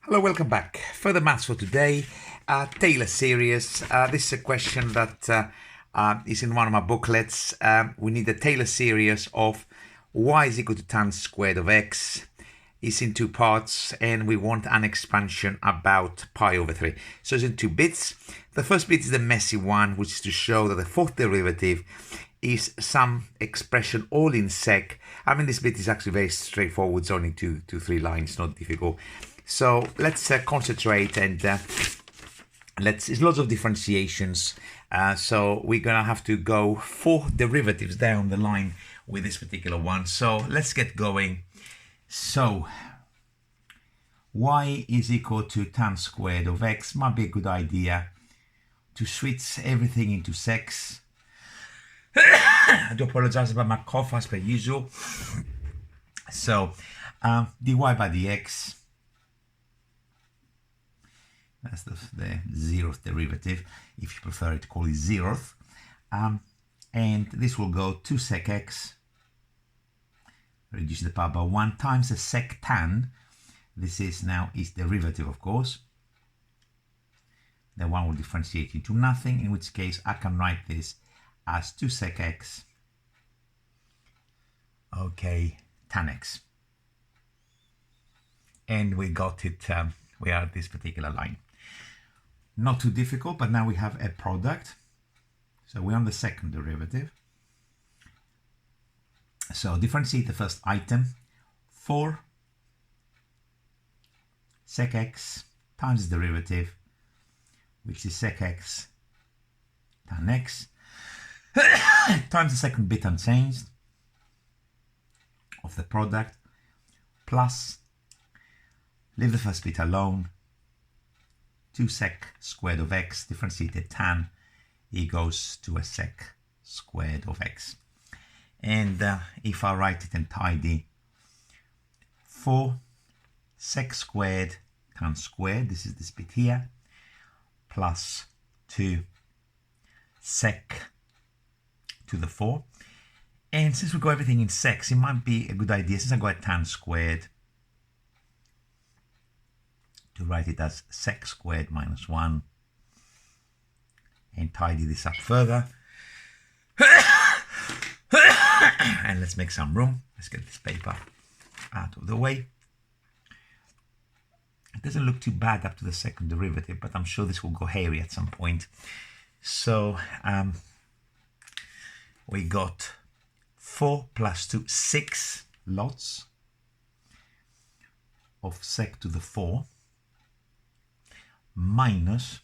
Hello, welcome back. Further maths for today. Taylor series. This is a question that is in one of my booklets. We need the Taylor series of y is equal to tan squared of x. It's in two parts, and we want an expansion about pi over 3. So it's in two bits. The first bit is the messy one, which is to show that the fourth derivative is some expression all in sec. I mean, this bit is actually very straightforward. It's only two, three lines, not difficult. So let's concentrate and it's lots of differentiations. So we're gonna have to go 4 derivatives down the line with this particular one. So let's get going. So y is equal to tan squared of x. Might be a good idea to switch everything into secs. I do apologize about my cough as per usual. So dy by dx, that's the 0th derivative, if you prefer it to call it 0th. And this will go 2 sec x, reduce the power by 1, times the sec tan. This is now its derivative, of course. Then 1 will differentiate into nothing, in which case I can write this as 2 sec x, okay, tan x. And we got it, we are at this particular line. Not too difficult, but now we have a product. So we're on the second derivative. So differentiate the first item. 4 sec x times the derivative, which is sec x tan x, times the second bit unchanged of the product, plus, leave the first bit alone, 2 sec squared of x, differentiated tan, it goes to a sec squared of x. And if I write it in tidy, 4 sec squared tan squared, this is this bit here, plus 2 sec to the 4. And since we got everything in secs, it might be a good idea, since I got tan squared, to write it as sec squared minus 1 and tidy this up further. And let's make some room. Let's get this paper out of the way. It doesn't look too bad up to the second derivative, but I'm sure this will go hairy at some point. So we got 4 plus 2, 6 lots of sec to the 4 minus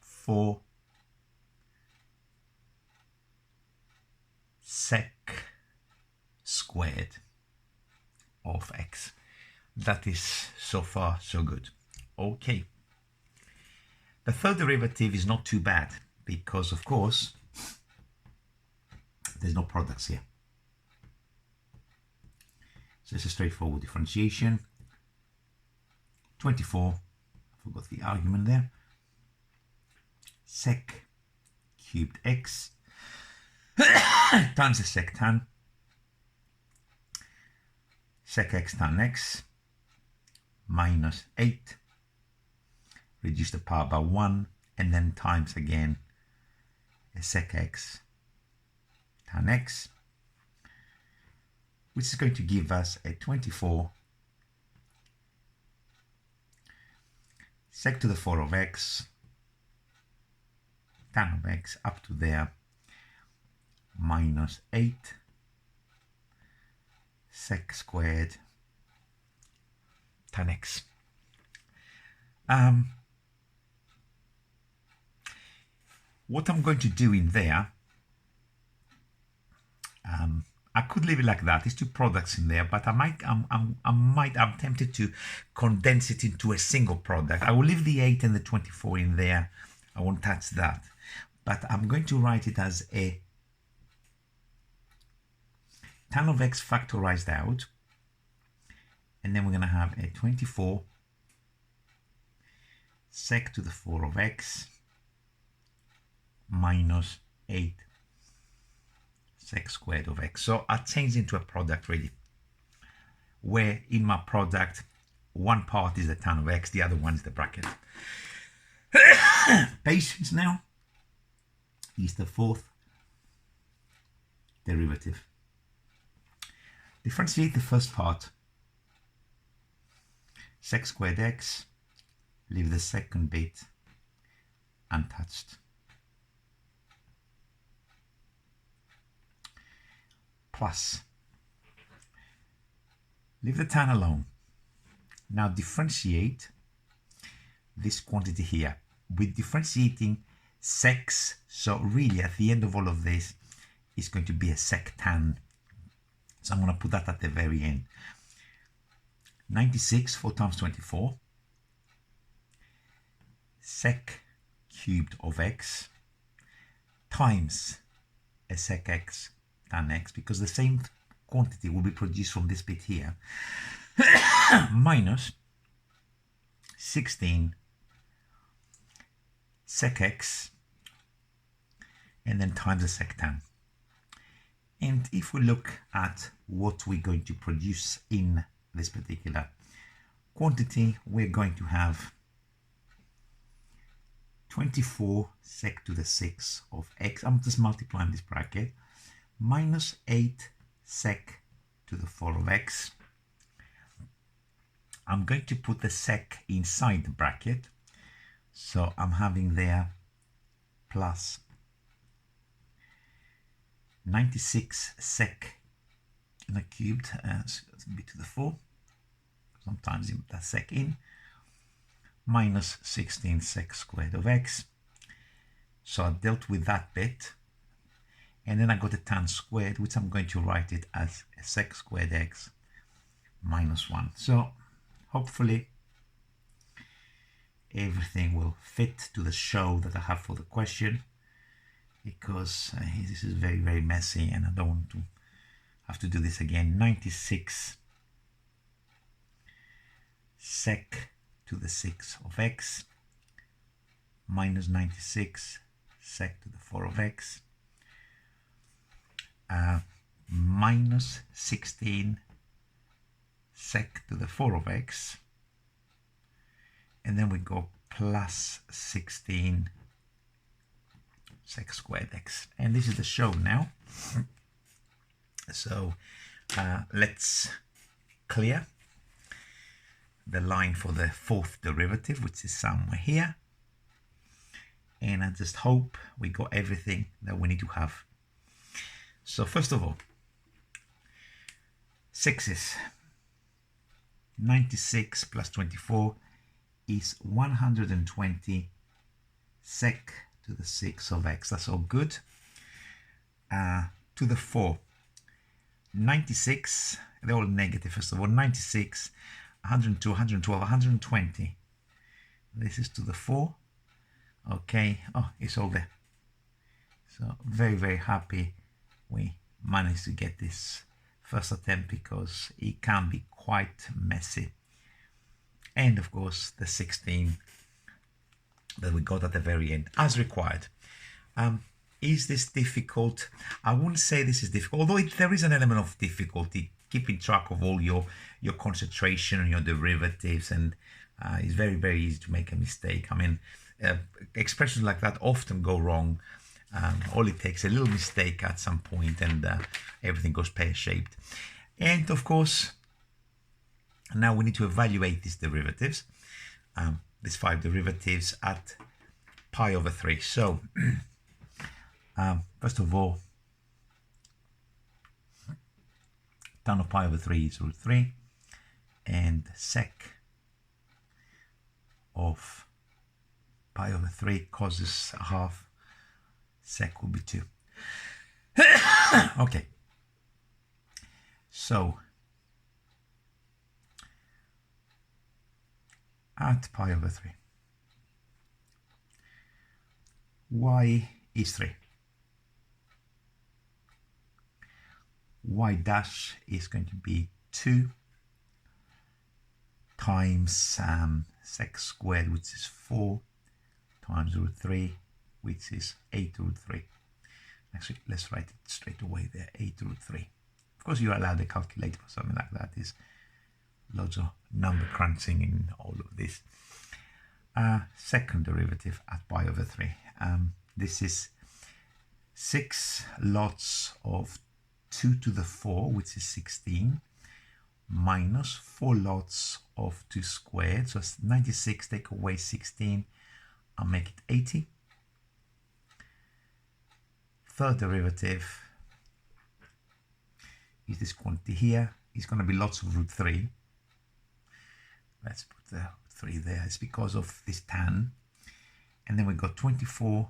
4 sec squared of x. That is so far so good. Okay. The third derivative is not too bad because, of course, there's no products here. So it's a straightforward differentiation. 24, I forgot the argument there, sec cubed x times the sec tan, sec x tan x, minus 8, reduce the power by 1, and then times again a sec x tan x, which is going to give us a 24 sec to the 4 of x tan of x up to there, minus 8 sec squared tan x. What I'm going to do in there, I could leave it like that. There's 2 products in there, but I'm tempted to condense it into a single product. I will leave the 8 and the 24 in there. I won't touch that, but I'm going to write it as a tan of x factorized out, and then we're going to have a 24 sec to the 4 of x minus 8 sec squared of x. So I changed into a product really, where in my product one part is the tan of x, the other one is the bracket. Patience now is the fourth derivative. Differentiate the first part, sec squared x, leave the second bit untouched. Plus, leave the tan alone. Now differentiate this quantity here. We're differentiating secs, so really at the end of all of this is going to be a sec tan. So I'm going to put that at the very end. 96, 4 times 24, sec cubed of x times a sec x tan x, because the same quantity will be produced from this bit here, minus 16 sec x, and then times the sec tan. And if we look at what we're going to produce in this particular quantity, we're going to have 24 sec to the 6 of x. I'm just multiplying this bracket, minus 8 sec to the 4 of x. I'm going to put the sec inside the bracket, so I'm having there plus 96 sec in a cubed, so that's a bit to the 4, sometimes you put that sec in, minus 16 sec squared of x. So I dealt with that bit, and then I got a tan squared, which I'm going to write it as a sec squared x minus 1. So hopefully everything will fit to the show that I have for the question, because this is very, very messy and I don't want to have to do this again. 96 sec to the 6 of x minus 96 sec to the 4 of x minus 16 sec to the 4 of x, and then we go plus 16 sec squared x, and this is the show now. So let's clear the line for the fourth derivative, which is somewhere here, and I just hope we got everything that we need to have. So first of all, 6's 96 plus 24 is 120 sec to the 6 of x. That's all good. To the 4, 96, they're all negative first of all, 96, 102, 112, 120. This is to the 4. Okay, oh, it's all there. So very, very happy we managed to get this first attempt, because it can be quite messy. And of course the 16 that we got at the very end as required. Is this difficult? I wouldn't say this is difficult, although there is an element of difficulty keeping track of all your concentration and your derivatives, and it's very, very easy to make a mistake. I mean, expressions like that often go wrong. All it takes a little mistake at some point and everything goes pear-shaped. And of course, now we need to evaluate these derivatives, these 5 derivatives at pi over 3. So first of all, tan of pi over 3 is root 3, and sec of pi over 3 causes a half, sec will be 2. Okay, so at pi over 3, y is 3. Y dash is going to be 2 times sec squared, which is 4, times root 3, which is 8 root 3. Actually, let's write it straight away there, 8 root 3. Of course, you're allowed a calculator for something like that. Is loads of number crunching in all of this. Second derivative at pi over 3. This is 6 lots of 2 to the 4, which is 16, minus 4 lots of 2 squared. So it's 96, take away 16, I'll make it 80. Third derivative is this quantity here. It's going to be lots of root 3. Let's put the 3 there. It's because of this tan. And then we got 24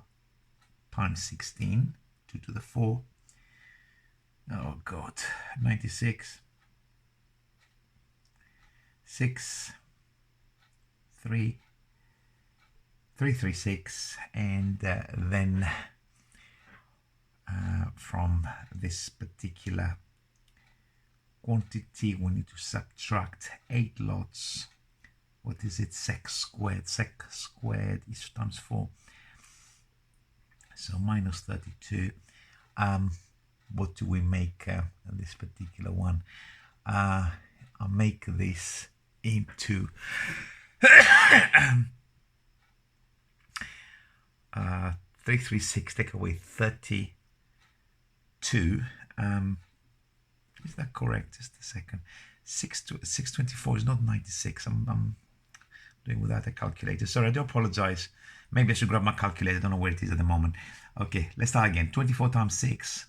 times 16, 2 to the 4. Oh God, 96. 6, 3, 336, and then from this particular quantity we need to subtract 8 lots. What is it? Sec squared. Sec squared is times 4. So minus 32. What do we make this particular one? I'll make this into 336, take away 32. Is that correct? Just a second. 624 is not 96. I'm doing without a calculator. Sorry, I do apologize. Maybe I should grab my calculator. I don't know where it is at the moment. Okay, let's start again. 24 times 6.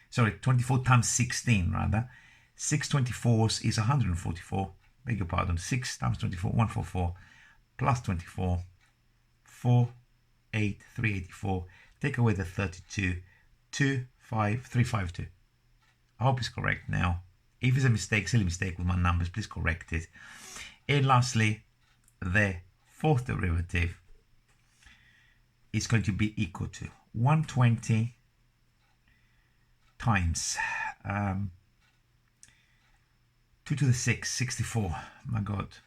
Sorry, 24 times 16 rather. 6 24s is 144. Beg your pardon. 6 times 24, 144, plus 24, 4, 8, 384. Take away the 32, 2, 5, 352. I hope it's correct now. If it's a mistake, silly mistake with my numbers, please correct it. And lastly, the fourth derivative is going to be equal to 120 times 2 to the 6, 64. My God.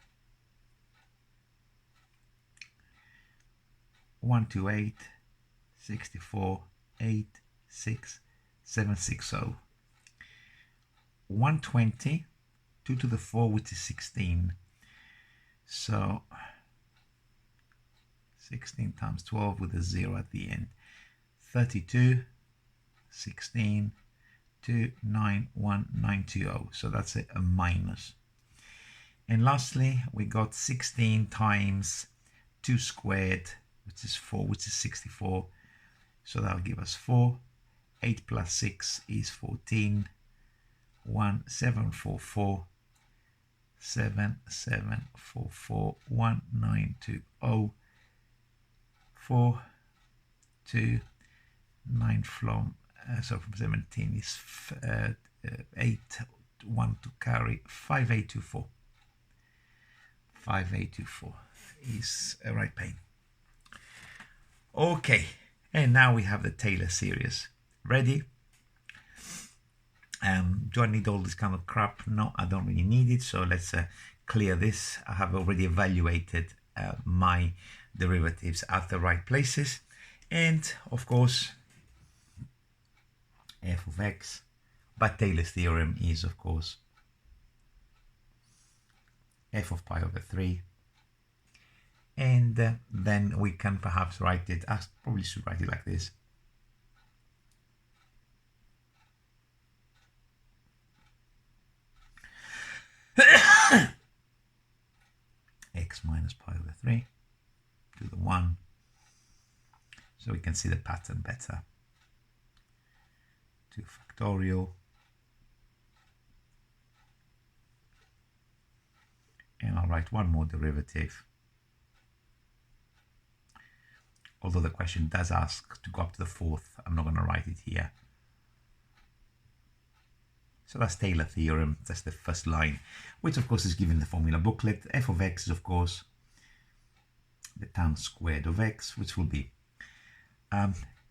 128, 64, 8, 6, 760. 120, 2 to the 4, which is 16. So 16 times 12 with a 0 at the end. 32, 16, 291,920. So that's a minus. And lastly, we got 16 times 2 squared, which is 4, which is 64. So that'll give us 4. 8 plus 6 is 14. 1744 7744 1920 4 2 9 from so from 17 is 8 1 to carry 5824. 5824 is a right pain. Okay, and now we have the Taylor series ready. Do I need all this kind of crap? No, I don't really need it. So let's clear this. I have already evaluated my derivatives at the right places. And of course, f of x, but Taylor's theorem is, of course, f of pi over 3. And then we can perhaps write it, I probably should write it like this. X minus pi over 3 to the 1, so we can see the pattern better. 2 factorial, and I'll write one more derivative, although the question does ask to go up to the 4th. I'm not going to write it here. So that's Taylor theorem. That's the first line, which of course is given in the formula booklet. F of x is of course the tan squared of x, which will be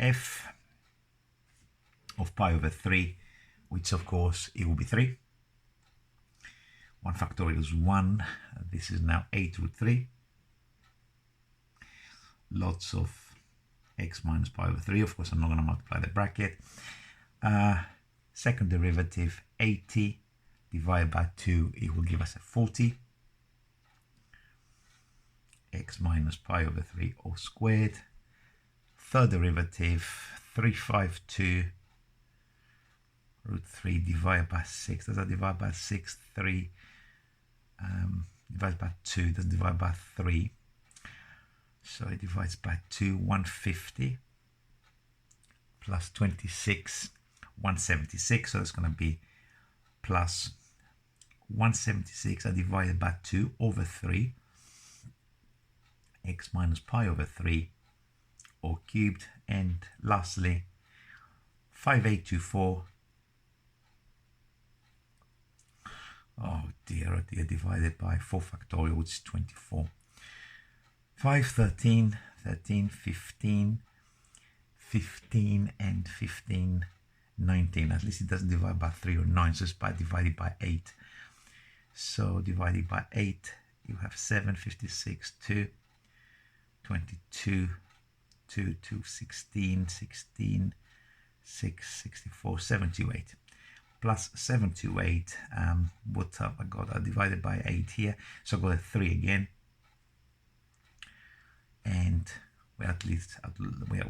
f of pi over 3, which of course it will be 3. 1 factorial is 1. This is now 8 root 3. Lots of x minus pi over 3. Of course, I'm not going to multiply the bracket. Second derivative, 80 divided by 2, it will give us a 40. x minus pi over 3 all squared. Third derivative, 352 root 3 divided by 6. Does that divide by 6? 3 divides by 2, doesn't divide by 3. So it divides by 2, 150 plus 26, 176. So that's going to be plus 176 divided by 2 over 3, x minus pi over 3, all cubed. And lastly, 5824, oh dear, divided by 4 factorial, which is 24. 5, 13, 13, 15, 15, and 15, 19. At least it doesn't divide by 3 or 9, so it's divided by 8. So divided by 8, you have 7, 56, 2, 22, 2, 2, 16, 16, 6, 64, 728. Plus 728, what up? I got divided by 8 here, so I got a 3 again. And we're at least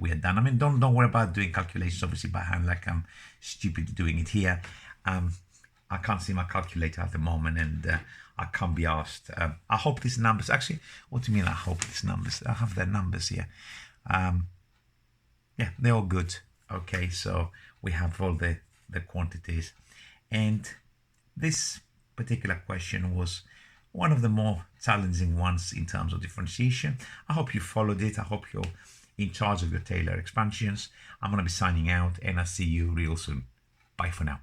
we are done. I mean, don't worry about doing calculations obviously by hand like I'm stupid doing it here. I can't see my calculator at the moment, and I can't be asked. I hope these numbers, actually, what do you mean I hope these numbers? I have their numbers here. Yeah, they're all good. Okay, so we have all the quantities, and this particular question was one of the more challenging ones in terms of differentiation. I hope you followed it. I hope you're in charge of your Taylor expansions. I'm going to be signing out, and I'll see you real soon. Bye for now.